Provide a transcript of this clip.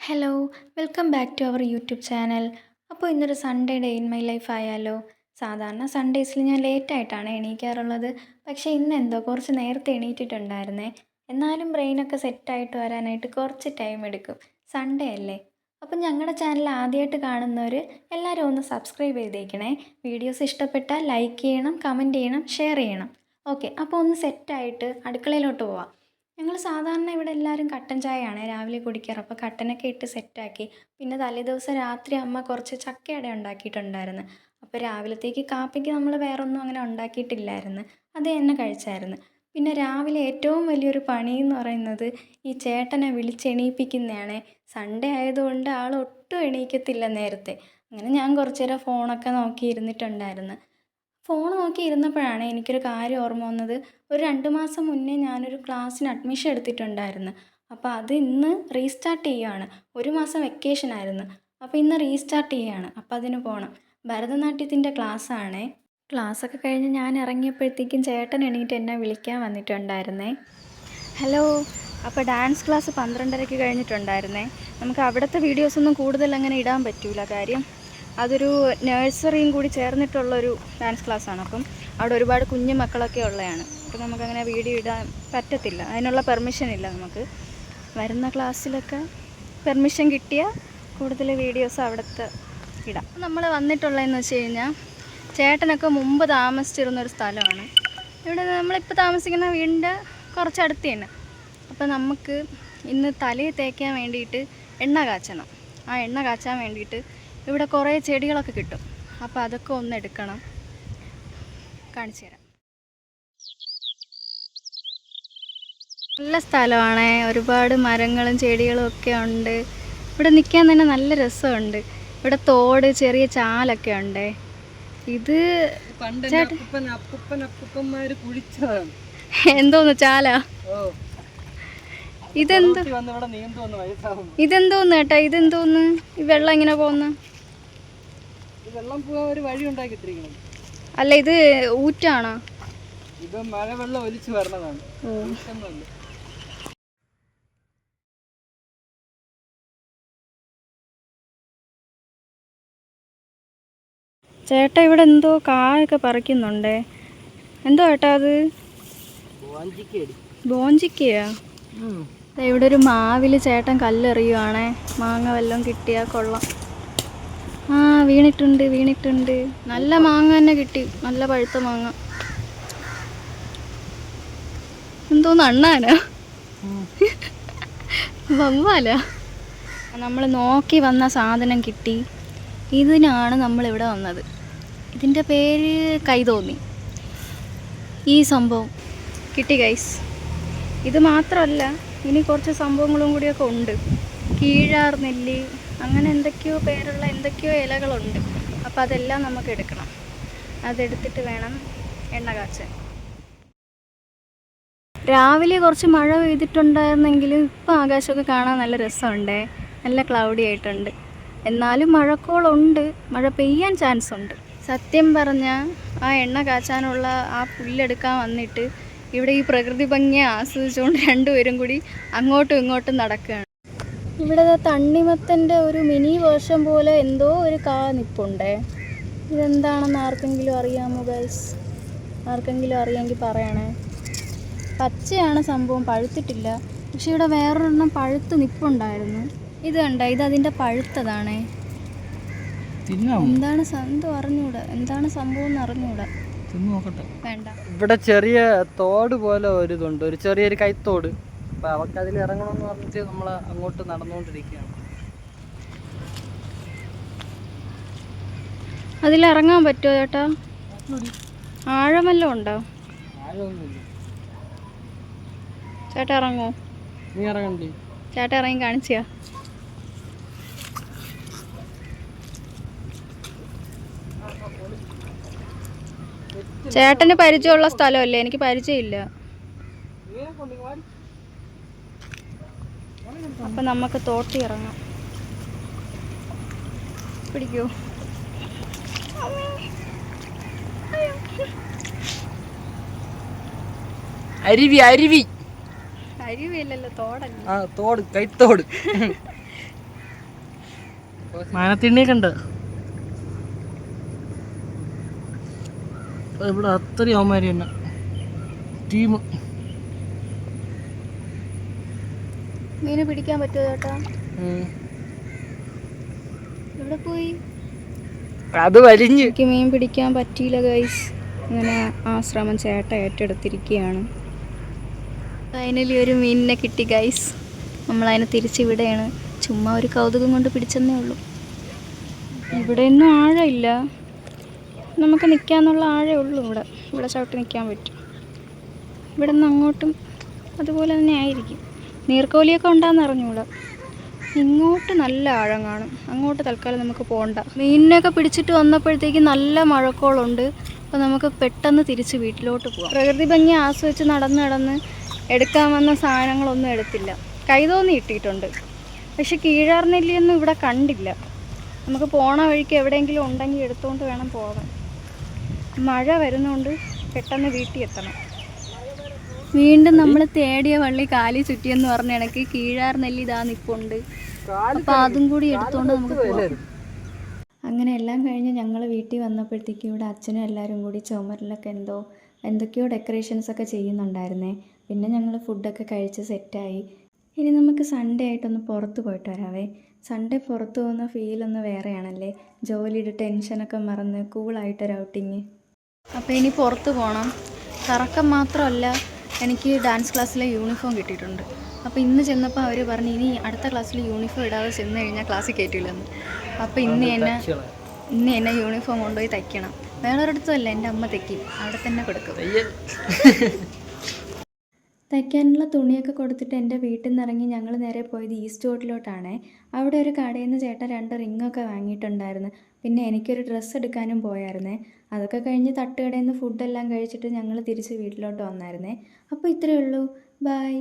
Hello, welcome back to our YouTube channel. അപ്പോൾ ഇന്നൊരു Sunday day in my life ആയാലോ? സാധാരണ സൺഡേസിൽ ഞാൻ ലേറ്റായിട്ടാണ് എണീക്കാറുള്ളത്. പക്ഷേ ഇന്ന് എന്തോ കുറച്ച് നേരത്തെ എണീറ്റിട്ടുണ്ടായിരുന്നേ. എന്നാലും ബ്രെയിനൊക്കെ സെറ്റായിട്ട് വരാനായിട്ട് കുറച്ച് ടൈം എടുക്കും. സൺഡേ അല്ലേ? അപ്പം ഞങ്ങളുടെ ചാനൽ ആദ്യമായിട്ട് കാണുന്നവർ എല്ലാവരും ഒന്ന് സബ്സ്ക്രൈബ് ചെയ്തേക്കണേ. വീഡിയോസ് ഇഷ്ടപ്പെട്ടാൽ ലൈക്ക് ചെയ്യണം, കമൻറ്റ് ചെയ്യണം, ഷെയർ ചെയ്യണം. ഓക്കെ, അപ്പോൾ ഒന്ന് സെറ്റായിട്ട് അടുക്കളയിലോട്ട് പോവാം. ഞങ്ങൾ സാധാരണ ഇവിടെ എല്ലാവരും കട്ടൻ ചായയാണ് രാവിലെ കുടിക്കാറ്. അപ്പോൾ കട്ടനൊക്കെ ഇട്ട് സെറ്റാക്കി. പിന്നെ തലേദിവസം രാത്രി അമ്മ കുറച്ച് ചക്കയട ഉണ്ടാക്കിയിട്ടുണ്ടായിരുന്നു. അപ്പോൾ രാവിലത്തേക്ക് കാപ്പിക്ക് നമ്മൾ വേറൊന്നും അങ്ങനെ ഉണ്ടാക്കിയിട്ടില്ലായിരുന്നു. അത് തന്നെ കഴിച്ചായിരുന്നു. പിന്നെ രാവിലെ ഏറ്റവും വലിയൊരു പണിയെന്ന് പറയുന്നത് ഈ ചേട്ടനെ വിളിച്ചെണീപ്പിക്കുന്നതാണ്. സൺഡേ ആയതുകൊണ്ട് ആൾ ഒട്ടും എണീക്കത്തില്ല നേരത്തെ. അങ്ങനെ ഞാൻ കുറച്ച് നേരം ഫോണൊക്കെ നോക്കി ഇരുന്നിട്ടുണ്ടായിരുന്നു. ഫോൺ നോക്കി ഇരുന്നപ്പോഴാണ് എനിക്കൊരു കാര്യം ഓർമ്മ വന്നത്. ഒരു 2 മാസം മുന്നേ ഞാനൊരു ക്ലാസ്സിന് അഡ്മിഷൻ എടുത്തിട്ടുണ്ടായിരുന്നു. അപ്പോൾ അത് ഇന്ന് റീസ്റ്റാർട്ട് ചെയ്യുകയാണ്. 1 മാസം വെക്കേഷനായിരുന്നു. അപ്പോൾ ഇന്ന് റീസ്റ്റാർട്ട് ചെയ്യുകയാണ്. അപ്പോൾ അതിന് പോകണം. ഭരതനാട്യത്തിൻ്റെ ക്ലാസ്സാണേ. ക്ലാസ്സൊക്കെ കഴിഞ്ഞ് ഞാൻ ഇറങ്ങിയപ്പോഴത്തേക്കും ചേട്ടൻ എണീറ്റ് എന്നെ വിളിക്കാൻ വന്നിട്ടുണ്ടായിരുന്നേ. ഹലോ, അപ്പോൾ ഡാൻസ് ക്ലാസ് 12:30 കഴിഞ്ഞിട്ടുണ്ടായിരുന്നേ. നമുക്ക് അവിടുത്തെ വീഡിയോസൊന്നും കൂടുതൽ അങ്ങനെ ഇടാൻ പറ്റില്ല. കാര്യം അതൊരു നഴ്സറിയും കൂടി ചേർന്നിട്ടുള്ളൊരു ഡാൻസ് ക്ലാസ്സാണ്. അപ്പം അവിടെ ഒരുപാട് കുഞ്ഞു മക്കളൊക്കെ ഉള്ളതാണ്. അപ്പോൾ നമുക്കങ്ങനെ വീഡിയോ ഇടാൻ പറ്റത്തില്ല. അതിനുള്ള പെർമിഷൻ ഇല്ല നമുക്ക്. വരുന്ന ക്ലാസ്സിലൊക്കെ പെർമിഷൻ കിട്ടിയാൽ കൂടുതൽ വീഡിയോസ് അവിടുത്തെ ഇടാം. നമ്മൾ വന്നിട്ടുള്ളതെന്ന് വെച്ച് കഴിഞ്ഞാൽ ചേട്ടനൊക്കെ മുമ്പ് താമസിച്ചിരുന്നൊരു സ്ഥലമാണ്. ഇവിടെ നമ്മളിപ്പോൾ താമസിക്കുന്ന വീടിൻ്റെ കുറച്ചടുത്ത് തന്നെ. അപ്പോൾ നമുക്ക് ഇന്ന് തലയിൽ തേക്കാൻ വേണ്ടിയിട്ട് എണ്ണ കാച്ചണം. ആ എണ്ണ കാച്ചാൻ വേണ്ടിയിട്ട് ഇവിടെ കുറേ ചെടികളൊക്കെ കിട്ടും. അപ്പോൾ അതൊക്കെ ഒന്ന് എടുക്കണം. കാണിച്ചു തരാം. നല്ല സ്ഥലമാണ്. ഒരുപാട് മരങ്ങളും ചെടികളും ഒക്കെ ഉണ്ട്. ഇവിടെ നിൽക്കാൻ തന്നെ നല്ല രസമുണ്ട്. ഇവിടെ തോട്, ചെറിയ ചാലൊക്കെ ഉണ്ട്. ഇത് എന്തോന്ന് ചാല? ഇതെന്തോന്ന് കേട്ടാ? ഇതെന്തോന്ന് ഈ വെള്ളം ഇങ്ങനെ പോകുന്ന? അല്ല, ഇത് ഊറ്റാണോ? ഇത് മഴവെള്ളം ഒലിച്ചു വരണതാണ്. ചേട്ടാ ഇവിടെ എന്തോ കായൊക്കെ പറിക്കുന്നുണ്ടേ. എന്തോ ചേട്ടാ അത്? ബോഞ്ചിക്കയാ? ഇവിടെ ഒരു മാവിൽ ചേട്ടൻ കല്ലെറിയുവാണേ. മാങ്ങ വല്ലതും കിട്ടിയാൽ കൊള്ളാം. ആ, വീണിട്ടുണ്ട്. നല്ല മാങ്ങ തന്നെ കിട്ടി. നല്ല പഴുത്ത മാങ്ങ. എന്തോന്ന്, അണ്ണാനാ? വവ്വാലാ? നമ്മൾ നോക്കി വന്ന സാധനം കിട്ടി. ഇതിനാണ് നമ്മളിവിടെ വന്നത്. ഇതിൻ്റെ പേര് കൈതോന്നി. ഈ സംഭവം കിട്ടി ഗൈസ്. ഇത് മാത്രമല്ല, ഇനി കുറച്ച് സംഭവങ്ങളും കൂടിയൊക്കെ ഉണ്ട്. കീഴാർ നെല്ലി, അങ്ങനെ എന്തൊക്കെയോ പേരുള്ള എന്തൊക്കെയോ ഇലകളുണ്ട്. അപ്പോൾ അതെല്ലാം നമുക്ക് എടുക്കണം. അതെടുത്തിട്ട് വേണം എണ്ണ കാച്ചാൻ. രാവിലെ കുറച്ച് മഴ പെയ്തിട്ടുണ്ടായിരുന്നെങ്കിലും ഇപ്പം ആകാശമൊക്കെ കാണാൻ നല്ല രസമുണ്ടേ. നല്ല ക്ലൗഡി ആയിട്ടുണ്ട്. എന്നാലും മഴക്കോളുണ്ട്. മഴ പെയ്യാൻ ചാൻസ് ഉണ്ട്. സത്യം പറഞ്ഞാൽ ആ എണ്ണ കാച്ചാനുള്ള ആ പുല്ലെടുക്കാൻ വന്നിട്ട് ഇവിടെ ഈ പ്രകൃതി ഭംഗിയെ ആസ്വദിച്ചുകൊണ്ട് രണ്ടുപേരും കൂടി അങ്ങോട്ടും ഇങ്ങോട്ടും നടക്കുകയാണ്. ഇവിടെ തണ്ണിമത്തൻ്റെ ഒരു മിനി വേർഷൻ പോലെ എന്തോ ഒരു കാ നിപ്പുണ്ടേ. ഇതെന്താണെന്ന് ആർക്കെങ്കിലും അറിയാമോ ഗൈസ്? ആർക്കെങ്കിലും അറിയാമെങ്കിൽ പറയണേ. പച്ചയാണ് സംഭവം, പഴുത്തിട്ടില്ല. പക്ഷെ ഇവിടെ വേറൊരെണ്ണം പഴുത്ത് നിപ്പുണ്ടായിരുന്നു. ഇത് കണ്ട, ഇതതിൻ്റെ പഴുത്തതാണേ. എന്താണ് അറിഞ്ഞൂടാ, എന്താണ് സംഭവം എന്ന് അറിഞ്ഞൂടാ. വേണ്ട. ഇവിടെ ചെറിയ തോട് പോലെ ഒരു ഇതുണ്ട്, ഒരു ചെറിയൊരു കൈത്തോട്. അപ്പൊ അവർക്ക് അതിൽ ഇറങ്ങണമെന്ന് പറഞ്ഞിട്ട് നമ്മൾ അങ്ങോട്ട് നടന്നുകൊണ്ടിരിക്കുകയാണ്. അതിലിറങ്ങാൻ പറ്റുമോ ചേട്ടാ? ആഴമല്ലോ ഉണ്ടോ? ആഴമൊന്നുമില്ല. ചേട്ടാ ഇറങ്ങോ? നീ ഇറങ്ങണ്ടേ? ചേട്ടാ ഇറങ്ങി കാണിച്ചാ. ചേട്ടന് പരിചയമുള്ള സ്ഥലമല്ലേ? എനിക്ക് പരിചയമില്ല. അപ്പം നമുക്ക് തോട്ടി ഇറങ്ങാം. പിടിക്കൂ. അരുവി അരുവിയല്ലല്ലോ, തോടല്ല. തോട്, കൈത്തോട്. മാനത്തിണ്ണിയൊക്കെ ഉണ്ട്. ഇവിടെ അത്രയും അവന്മാര് തന്നെ ടീം. മീന് പിടിക്കാൻ പറ്റുമോ ചേട്ടാ? എവിടെ പോയി? അത് വലിഞ്ഞ്. എനിക്ക് മീൻ പിടിക്കാൻ പറ്റിയില്ല ഗൈസ്. അങ്ങനെ ആ ശ്രമം ചേട്ട ഏറ്റെടുത്തിരിക്കുകയാണ്. ഫൈനലി ഒരു മീനിനെ കിട്ടി ഗൈസ്. നമ്മളതിനെ തിരിച്ച് വിടുകയാണ്. ചുമ്മാ ഒരു കൗതുകം കൊണ്ട് പിടിച്ചെന്നേ ഉള്ളൂ. ഇവിടെയൊന്നും ആഴമില്ല, നമുക്ക് നിൽക്കാന്നുള്ള ആഴേ ഉള്ളൂ. ഇവിടെ ചവിട്ടി നിൽക്കാൻ പറ്റും. ഇവിടെ നിന്ന് അങ്ങോട്ടും അതുപോലെ തന്നെ ആയിരിക്കും. നീർക്കോലിയൊക്കെ ഉണ്ടാകുന്ന അറിഞ്ഞൂടാ. ഇങ്ങോട്ട് നല്ല ആഴം കാണും, അങ്ങോട്ട് തൽക്കാലം നമുക്ക് പോകണ്ട. മീനിനെയൊക്കെ പിടിച്ചിട്ട് വന്നപ്പോഴത്തേക്ക് നല്ല മഴക്കോളുണ്ട്. അപ്പോൾ നമുക്ക് പെട്ടെന്ന് തിരിച്ച് വീട്ടിലോട്ട് പോകാം. പ്രകൃതി ഭംഗി ആസ്വദിച്ച് നടന്ന് എടുക്കാൻ വന്ന സാധനങ്ങളൊന്നും എടുത്തില്ല. കൈതോന്നി ഇട്ടിട്ടുണ്ട്, പക്ഷെ കീഴാർനെല്ലിയൊന്നും ഇവിടെ കണ്ടില്ല. നമുക്ക് പോണ വഴിക്ക് എവിടെയെങ്കിലും ഉണ്ടെങ്കിൽ എടുത്തുകൊണ്ട് വേണം പോകാൻ. മഴ വരുന്നതുകൊണ്ട് പെട്ടെന്ന് വീട്ടിൽ എത്തണം. വീണ്ടും നമ്മൾ തേടിയ വള്ളി കാലി ചുറ്റിയെന്ന് പറഞ്ഞ കണക്ക് കീഴാർനെല്ലി ഇതാ നിപ്പുണ്ട്. അപ്പോൾ അതും കൂടി എടുത്തുകൊണ്ട് നമുക്ക് പോകാം. അങ്ങനെ എല്ലാം കഴിഞ്ഞ് ഞങ്ങൾ വീട്ടിൽ വന്നപ്പോഴത്തേക്കും ഇവിടെ അച്ഛനും എല്ലാവരും കൂടി ചുമരിലൊക്കെ എന്തൊക്കെയോ ഡെക്കറേഷൻസൊക്കെ ചെയ്യുന്നുണ്ടായിരുന്നേ. പിന്നെ ഞങ്ങൾ ഫുഡൊക്കെ കഴിച്ച് സെറ്റായി. ഇനി നമുക്ക് സൺഡേ ആയിട്ടൊന്ന് പുറത്ത് പോയിട്ട് വരാവേ. സൺഡേ പുറത്ത് പോകുന്ന ഫീലൊന്ന് വേറെയാണല്ലേ. ജോലിയുടെ ടെൻഷനൊക്കെ മറന്ന് കൂളായിട്ടൊരു ഔട്ടിങ്. അപ്പോൾ ഇനി പുറത്ത് പോകണം. കറക്കം മാത്രമല്ല, എനിക്ക് ഡാൻസ് ക്ലാസ്സിലെ യൂണിഫോം കിട്ടിയിട്ടുണ്ട്. അപ്പോൾ ഇന്ന് ചെന്നപ്പോൾ അവർ പറഞ്ഞു ഇനി അടുത്ത ക്ലാസ്സിൽ യൂണിഫോം ഇടാതെ ചെന്ന് കഴിഞ്ഞാൽ ക്ലാസ്സിൽ കയറ്റില്ലെന്ന്. അപ്പോൾ ഇന്ന് എന്നെ യൂണിഫോം കൊണ്ടുപോയി തയ്ക്കണം. വേറൊരിടത്തുമല്ല, എൻ്റെ അമ്മ തയ്ക്കും, അവിടെ തന്നെ കൊടുക്കും. തയ്ക്കാനുള്ള തുണിയൊക്കെ കൊടുത്തിട്ട് എൻ്റെ വീട്ടിൽ നിന്ന് ഇറങ്ങി ഞങ്ങൾ നേരെ പോയത് ഈസ്റ്റ് റോഡിലോട്ടാണ്. അവിടെ ഒരു കടയിൽ നിന്ന് ചേട്ടൻ 2 റിങ്ങൊക്കെ വാങ്ങിയിട്ടുണ്ടായിരുന്നു. പിന്നെ എനിക്കൊരു ഡ്രസ്സ് എടുക്കാനും പോയായിരുന്നേ. അതൊക്കെ കഴിഞ്ഞ് തട്ടുകടയിൽ നിന്ന് ഫുഡെല്ലാം കഴിച്ചിട്ട് ഞങ്ങൾ തിരിച്ച് വീട്ടിലോട്ട് വന്നായിരുന്നേ. അപ്പോൾ ഇത്രയേ ഉള്ളൂ. ബൈ.